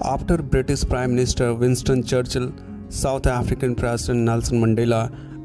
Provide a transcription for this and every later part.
after British Prime Minister Winston Churchill, South African President Nelson Mandela,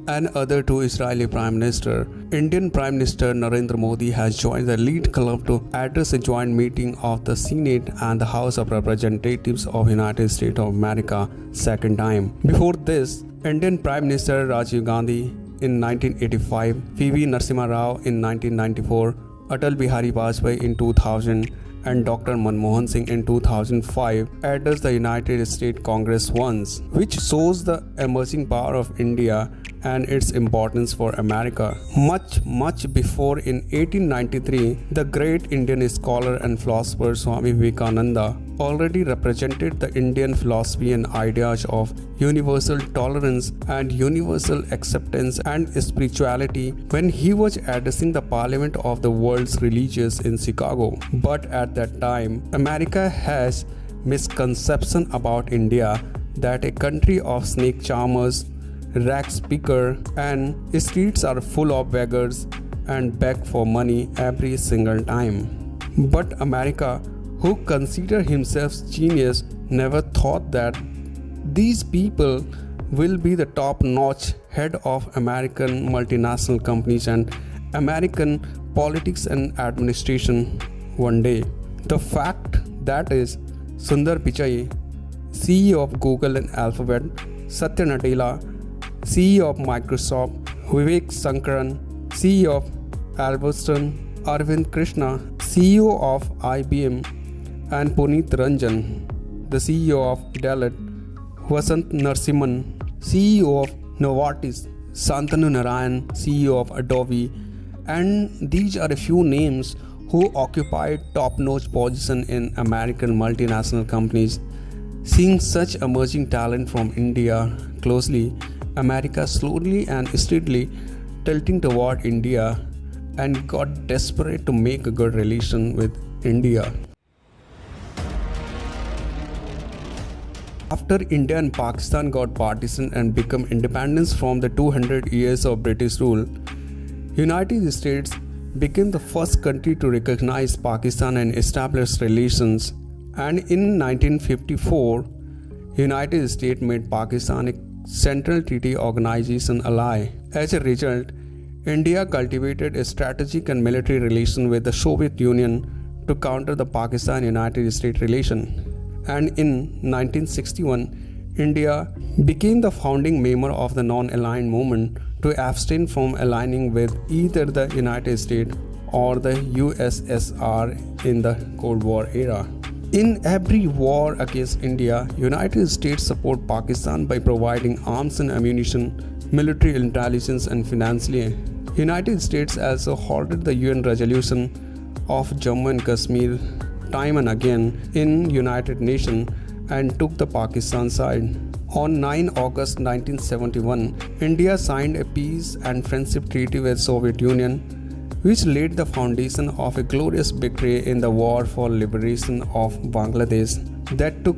and other two Israeli Prime Minister, Indian Prime Minister Narendra Modi has joined the elite club to address a joint meeting of the Senate and the House of Representatives of United States of America second time. Before this, Indian Prime Minister Rajiv Gandhi in 1985, P.V. Narasimha Rao in 1994, Atal Bihari Vajpayee in 2000, and Dr. Manmohan Singh in 2005 addressed the United States Congress once, which shows the emerging power of India and its importance for America. Much before, in 1893, the great Indian scholar and philosopher Swami Vivekananda already represented the Indian philosophy and ideas of universal tolerance and universal acceptance and spirituality when he was addressing the Parliament of the World's Religions in Chicago. But at that time, America has misconception about India that a country of snake charmers, rag picker, and streets are full of beggars and beg for money every single time. But America, who consider himself genius, never thought that these people will be the top-notch head of American multinational companies and American politics and administration one day. The fact that is Sundar Pichai, CEO of Google and Alphabet, Satya Nadella, CEO of Microsoft, Vivek Sankaran, CEO of Alstom, Arvind Krishna, CEO of IBM, and Puneet Ranjan, the CEO of Decled, Vasant Narasimhan, CEO of Novartis, Shantanu Narayan, CEO of Adobe, and these are a few names who occupy top-notch position in American multinational companies. Seeing such emerging talent from India closely, America slowly and steadily tilting toward India and got desperate to make a good relation with India. After India and Pakistan got partition and become independence from the 200 years of British rule, United States became the first country to recognize Pakistan and establish relations. And in 1954, United States made Pakistan a Central Treaty Organization ally. As a result, India cultivated a strategic and military relation with the Soviet Union to counter the Pakistan-United States relation. And in 1961, India became the founding member of the non-aligned movement to abstain from aligning with either the United States or the USSR in the Cold War era. In every war against India, United States support Pakistan by providing arms and ammunition, military intelligence, and financially. United States also halted the UN resolution of Jammu and Kashmir time and again in United Nations and took the Pakistan side. On 9 August 1971, India signed a peace and friendship treaty with Soviet Union, which laid the foundation of a glorious victory in the war for liberation of Bangladesh that took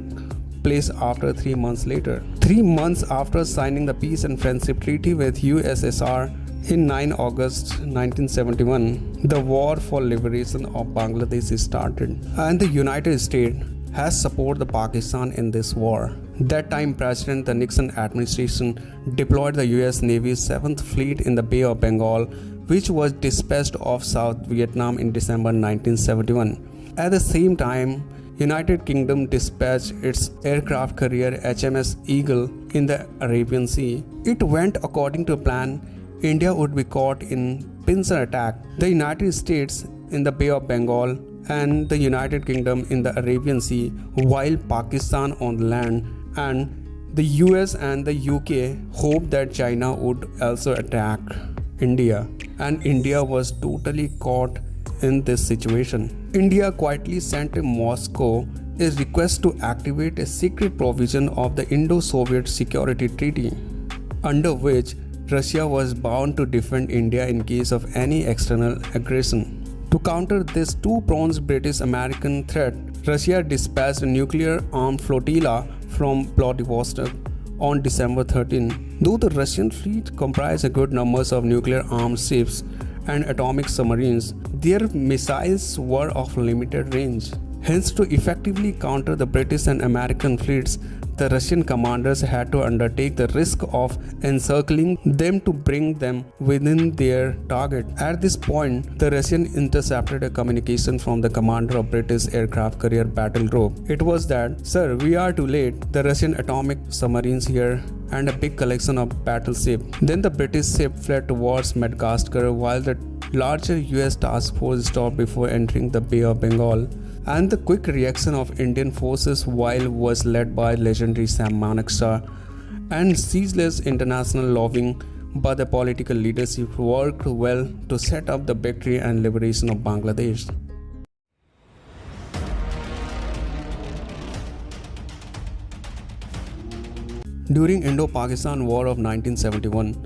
place after 3 months later. 3 months after signing the Peace and Friendship Treaty with USSR in 9 August 1971, the war for liberation of Bangladesh started, and the United States has supported Pakistan in this war. That time, President the Nixon administration deployed the US Navy's 7th Fleet in the Bay of Bengal, which was dispatched off South Vietnam in December 1971. At the same time, United Kingdom dispatched its aircraft carrier HMS Eagle in the Arabian Sea. It went according to plan. India would be caught in pincer attack. The United States in the Bay of Bengal and the United Kingdom in the Arabian Sea, while Pakistan on the land, and the US and the UK hoped that China would also attack India, and India was totally caught in this situation. India quietly sent to Moscow a request to activate a secret provision of the Indo-Soviet Security Treaty, under which Russia was bound to defend India in case of any external aggression. To counter this two-pronged British-American threat, Russia dispatched a nuclear-armed flotilla from Vladivostok on December 13. Though the Russian fleet comprised a good numbers of nuclear-armed ships and atomic submarines, their missiles were of limited range. Hence, to effectively counter the British and American fleets, the Russian commanders had to undertake the risk of encircling them to bring them within their target. At this point, the Russian intercepted a communication from the commander of British aircraft carrier battle group. It was that, "Sir, we are too late. The Russian atomic submarines here and a big collection of battleships." Then the British ship fled towards Madagascar while the larger US task force stopped before entering the Bay of Bengal. And the quick reaction of Indian forces while was led by legendary Sam Manekshaw and ceaseless international lobbying by the political leadership worked well to set up the victory and liberation of Bangladesh. During Indo-Pakistan War of 1971,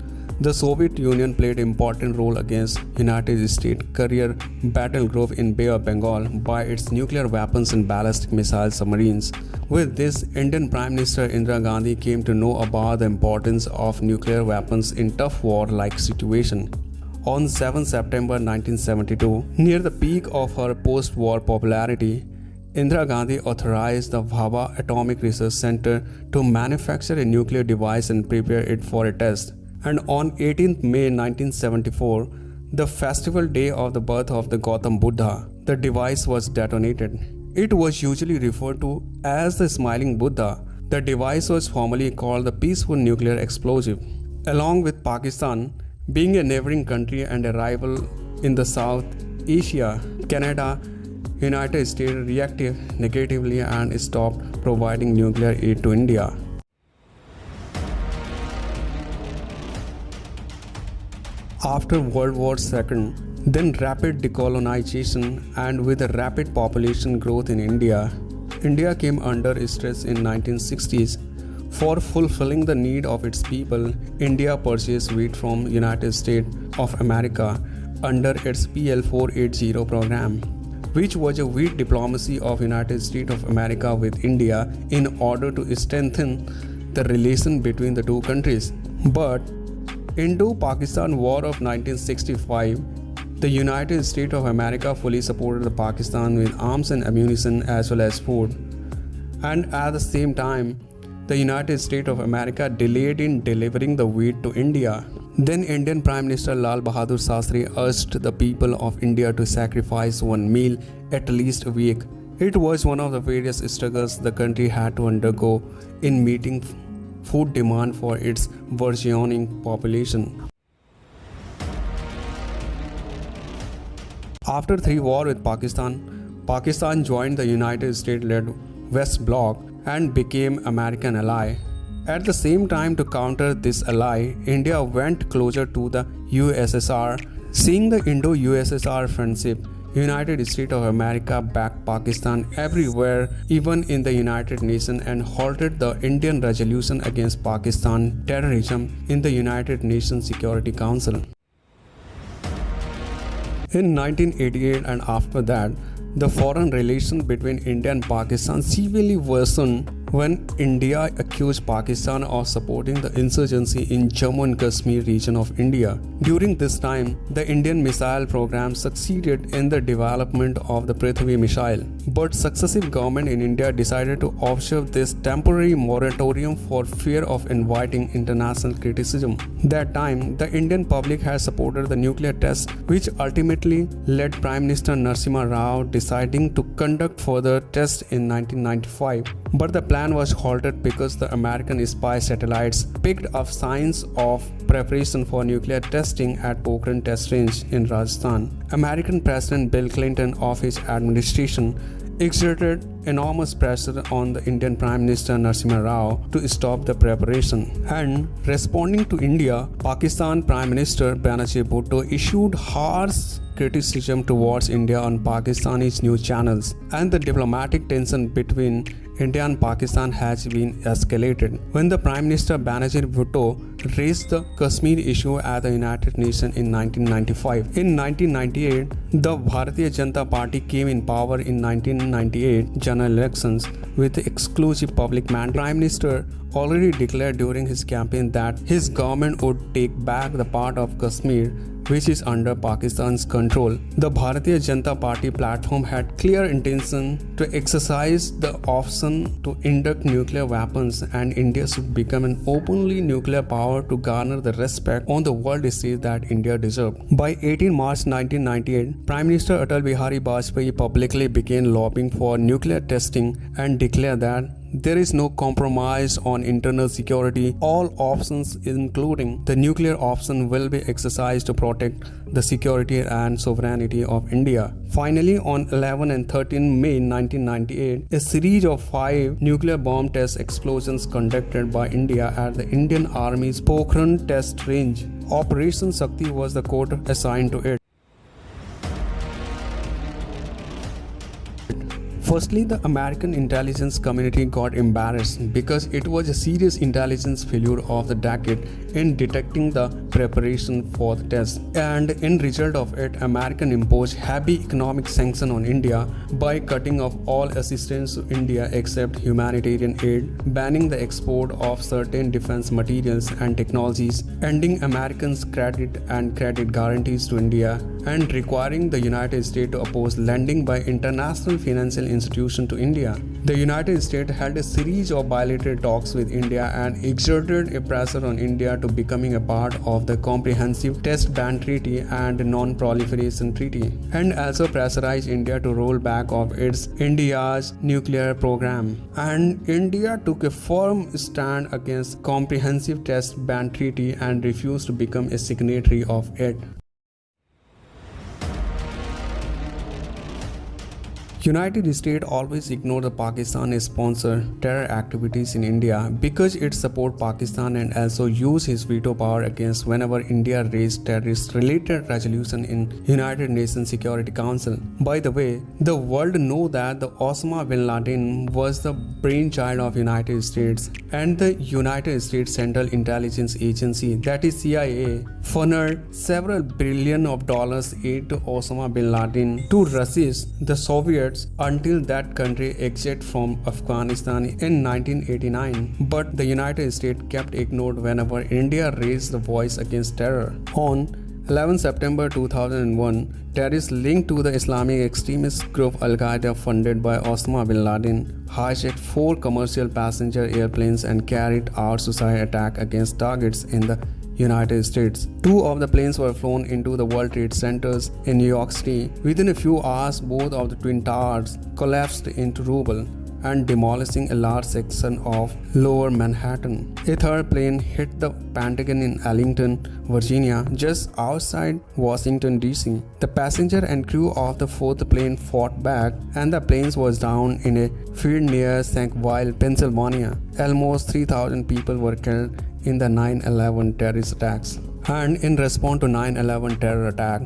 the Soviet Union played an important role against United States carrier battle group in Bay of Bengal by its nuclear weapons and ballistic missile submarines. With this, Indian Prime Minister Indira Gandhi came to know about the importance of nuclear weapons in tough war-like situations. On 7 September 1972, near the peak of her post-war popularity, Indira Gandhi authorized the Bhabha Atomic Research Center to manufacture a nuclear device and prepare it for a test. And on 18th May 1974, the festival day of the birth of the Gautam Buddha, the device was detonated. It was usually referred to as the Smiling Buddha. The device was formally called the Peaceful Nuclear Explosive. Along with Pakistan, being a neighboring country and a rival in the South Asia, Canada, United States reacted negatively and stopped providing nuclear aid to India. After World War II, then rapid decolonization, and with a rapid population growth in India, India came under stress in 1960s. For fulfilling the need of its people, India purchased wheat from United States of America under its PL 480 program, which was a wheat diplomacy of United States of America with India in order to strengthen the relation between the two countries. But Indo-Pakistan War of 1965, the United States of America fully supported the Pakistan with arms and ammunition as well as food. And at the same time, the United States of America delayed in delivering the wheat to India. Then Indian Prime Minister Lal Bahadur Shastri urged the people of India to sacrifice one meal at least a week. It was one of the various struggles the country had to undergo in meeting food demand for its burgeoning population. After 3 wars with Pakistan joined the United States-led West Bloc and became American ally. At the same time, to counter this ally, India went closer to the USSR. Seeing the Indo-USSR friendship, United States of America backed Pakistan everywhere, even in the United Nations, and halted the Indian resolution against Pakistan terrorism in the United Nations Security Council. In 1988 and after that, the foreign relations between India and Pakistan severely worsened when India accused Pakistan of supporting the insurgency in Jammu and Kashmir region of India. During this time, the Indian missile program succeeded in the development of the Prithvi missile, but successive governments in India decided to observe this temporary moratorium for fear of inviting international criticism. That time, the Indian public had supported the nuclear test, which ultimately led Prime Minister Narasimha Rao deciding to conduct further tests in 1995. But the plan was halted because the American spy satellites picked up signs of preparation for nuclear testing at Pokhran Test Range in Rajasthan. American President Bill Clinton of his administration exerted enormous pressure on the Indian Prime Minister Narasimha Rao to stop the preparation. And responding to India, Pakistan Prime Minister Benazir Bhutto issued harsh criticism towards India on Pakistani's news channels, and the diplomatic tension between India and Pakistan has been escalated. When the Prime Minister Benazir Bhutto raised the Kashmir issue at the United Nations in 1995. In 1998, the Bharatiya Janata Party came in power in 1998 general elections with exclusive public mandate. Prime Minister already declared during his campaign that his government would take back the part of Kashmir which is under Pakistan's control. The Bharatiya Janata Party platform had clear intention to exercise the option to induct nuclear weapons, and India should become an openly nuclear power to garner the respect on the world stage that India deserved. By 18 March 1998, Prime Minister Atal Bihari Vajpayee publicly began lobbying for nuclear testing and declared that there is no compromise on internal security. All options, including the nuclear option, will be exercised to protect the security and sovereignty of India. Finally, on 11 and 13 May 1998, a series of 5 nuclear bomb test explosions conducted by India at the Indian Army's Pokhran test range. Operation Shakti was the code assigned to it. Firstly, the American intelligence community got embarrassed because it was a serious intelligence failure of the decade in detecting the preparation for the test. And in result of it, American imposed heavy economic sanction on India by cutting off all assistance to India except humanitarian aid, banning the export of certain defense materials and technologies, ending Americans' credit and credit guarantees to India, and requiring the United States to oppose lending by international financial institutions to India. The United States held a series of bilateral talks with India and exerted a pressure on India to becoming a part of the Comprehensive Test Ban Treaty and Non-Proliferation Treaty, and also pressurized India to roll back of India's nuclear program. And India took a firm stand against Comprehensive Test Ban Treaty and refused to become a signatory of it. United States always ignored the Pakistan-sponsored terror activities in India because it support Pakistan and also use his veto power against whenever India raised terrorist-related resolution in United Nations Security Council. By the way, the world know that the Osama bin Laden was the brainchild of United States, and the United States Central Intelligence Agency, that is CIA, funneled several billion of dollars aid to Osama bin Laden to resist the Soviets until that country exited from Afghanistan in 1989. But the United States kept ignored whenever India raised the voice against terror. On 11 September 2001, terrorists linked to the Islamic extremist group Al-Qaeda, funded by Osama bin Laden, hijacked 4 commercial passenger airplanes and carried out suicide attacks against targets in the United States. 2 of the planes were flown into the World Trade Centers in New York City. Within a few hours, both of the twin towers collapsed into rubble and demolishing a large section of lower Manhattan. A 3rd plane hit the Pentagon in Arlington, Virginia, just outside Washington, D.C. The passenger and crew of the 4th plane fought back, and the plane was down in a field near Sankville, Pennsylvania. Almost 3,000 people were killed in the 9/11 terrorist attacks. And in response to 9/11 terror attack,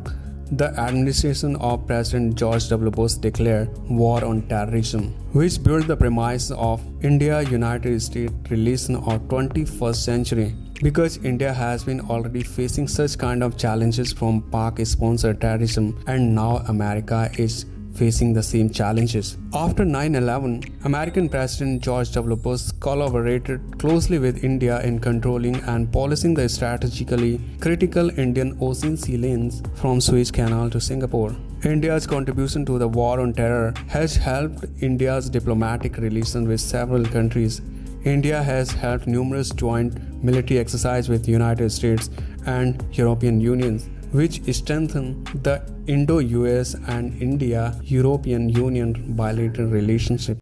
the administration of President George W. Bush declared war on terrorism, which built the premise of India-United States relation of 21st century. Because India has been already facing such kind of challenges from Pak-sponsored terrorism, and now America is facing the same challenges. After 9/11, American President George W. Bush collaborated closely with India in controlling and policing the strategically critical Indian Ocean sea lanes from Suez Canal to Singapore. India's contribution to the war on terror has helped India's diplomatic relations with several countries. India has helped numerous joint military exercises with the United States and European Union, which strengthen the Indo-US and India-European Union bilateral relationship.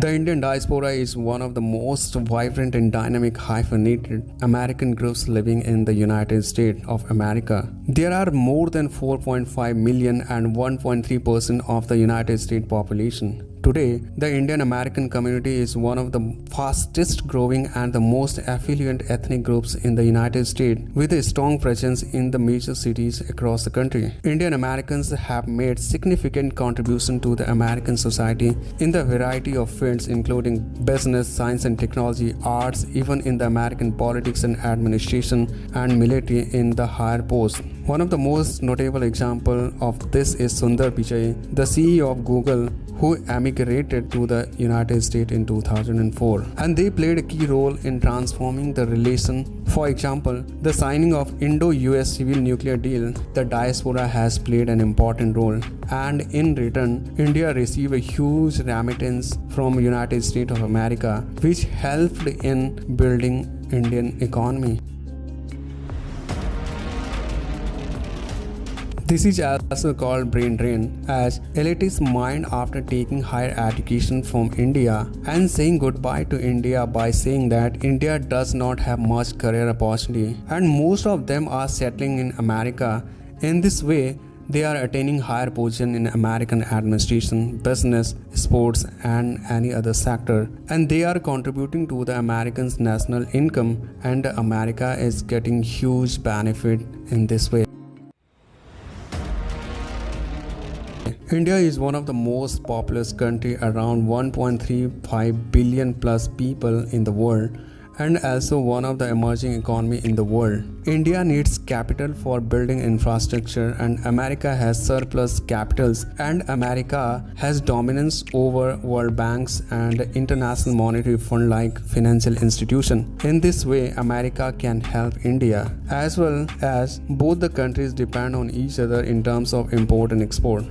The Indian diaspora is one of the most vibrant and dynamic hyphenated American groups living in the United States of America. There are more than 4.5 million and 1.3% of the United States population. Today, the Indian American community is one of the fastest growing and the most affluent ethnic groups in the United States, with a strong presence in the major cities across the country. Indian Americans have made significant contribution to the American society in the variety of fields including business, science and technology, arts, even in the American politics and administration, and military in the higher posts. One of the most notable examples of this is Sundar Pichai, the CEO of Google, who emigrated to the United States in 2004, and they played a key role in transforming the relation. For example, the signing of Indo-US civil nuclear deal, the diaspora has played an important role, and in return, India received a huge remittance from United States of America, which helped in building Indian economy. This is also called brain drain, as elitists mind after taking higher education from India and saying goodbye to India by saying that India does not have much career opportunity, and most of them are settling in America. In this way, they are attaining higher position in American administration, business, sports, and any other sector, and they are contributing to the Americans' national income, and America is getting huge benefit in this way. India is one of the most populous country, around 1.35 billion plus people in the world, and also one of the emerging economy in the world. India needs capital for building infrastructure, and America has surplus capitals, and America has dominance over world banks and international monetary fund like financial institution. In this way, America can help India, as well as both the countries depend on each other in terms of import and export.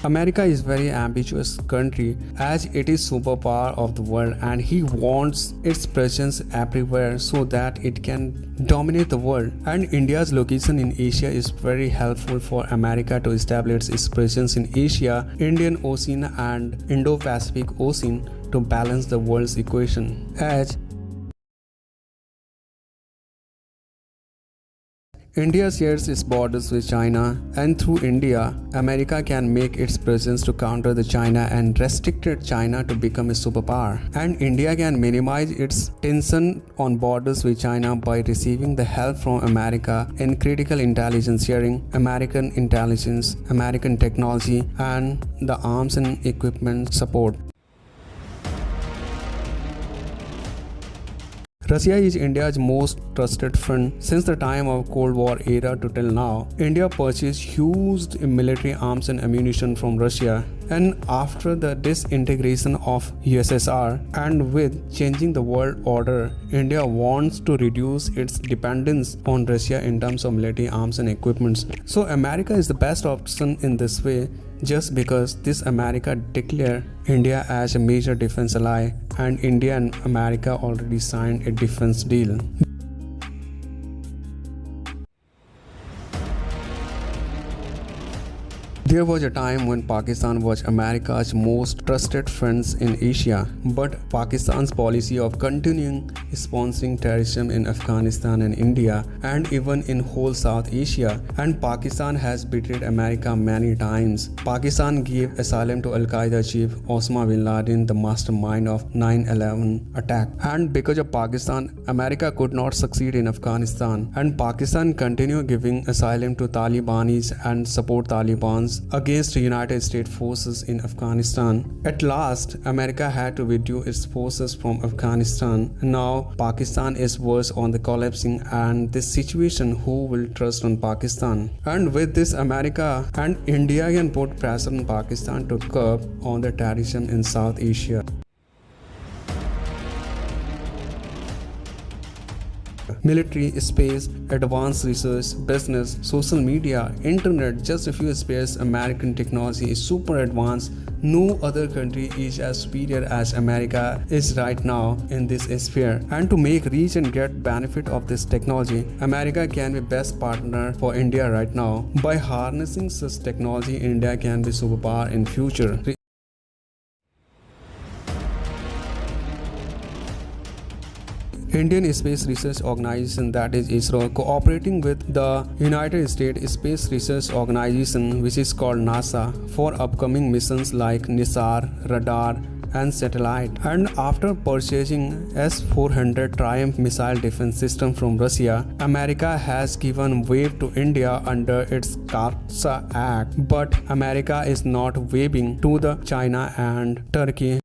America is very ambitious country, as it is superpower of the world, and he wants its presence everywhere so that it can dominate the world. And India's location in Asia is very helpful for America to establish its presence in Asia, Indian Ocean and Indo-Pacific Ocean to balance the world's equation. As India shares its borders with China, and through India, America can make its presence to counter the China and restricted China to become a superpower. And India can minimize its tension on borders with China by receiving the help from America in critical intelligence sharing, American intelligence, American technology, and the arms and equipment support. Russia is India's most trusted friend since the time of Cold War era to till now. India purchased huge military arms and ammunition from Russia, and after the disintegration of USSR and with changing the world order, India wants to reduce its dependence on Russia in terms of military arms and equipments. So America is the best option in this way, just because this America declared India as a major defense ally, and India and America already signed a defense deal. There was a time when Pakistan was America's most trusted friends in Asia, but Pakistan's policy of continuing sponsoring terrorism in Afghanistan and India and even in whole South Asia, and Pakistan has betrayed America many times. Pakistan gave asylum to Al-Qaeda chief Osama bin Laden, the mastermind of 9/11 attack, and because of Pakistan, America could not succeed in Afghanistan, and Pakistan continued giving asylum to Talibanis and support Taliban's against United States forces in Afghanistan. At last, America had to withdraw its forces from Afghanistan. Now, Pakistan is worse on the collapsing, and this situation, who will trust on Pakistan? And with this, America and India can put pressure on Pakistan to curb on the terrorism in South Asia. Military, space, advanced research, business, social media, internet, just a few spares. American technology is super advanced. No other country is as superior as America is right now in this sphere. And to make reach and get benefit of this technology, America can be best partner for India right now. By harnessing such technology, India can be superpower in future. Indian Space Research Organization, that is ISRO, cooperating with the United States Space Research Organization, which is called NASA, for upcoming missions like NISAR, radar, and satellite. And after purchasing S-400 Triumph missile defense system from Russia, America has given wave to India under its COMCASA Act, but America is not waiving to the China and Turkey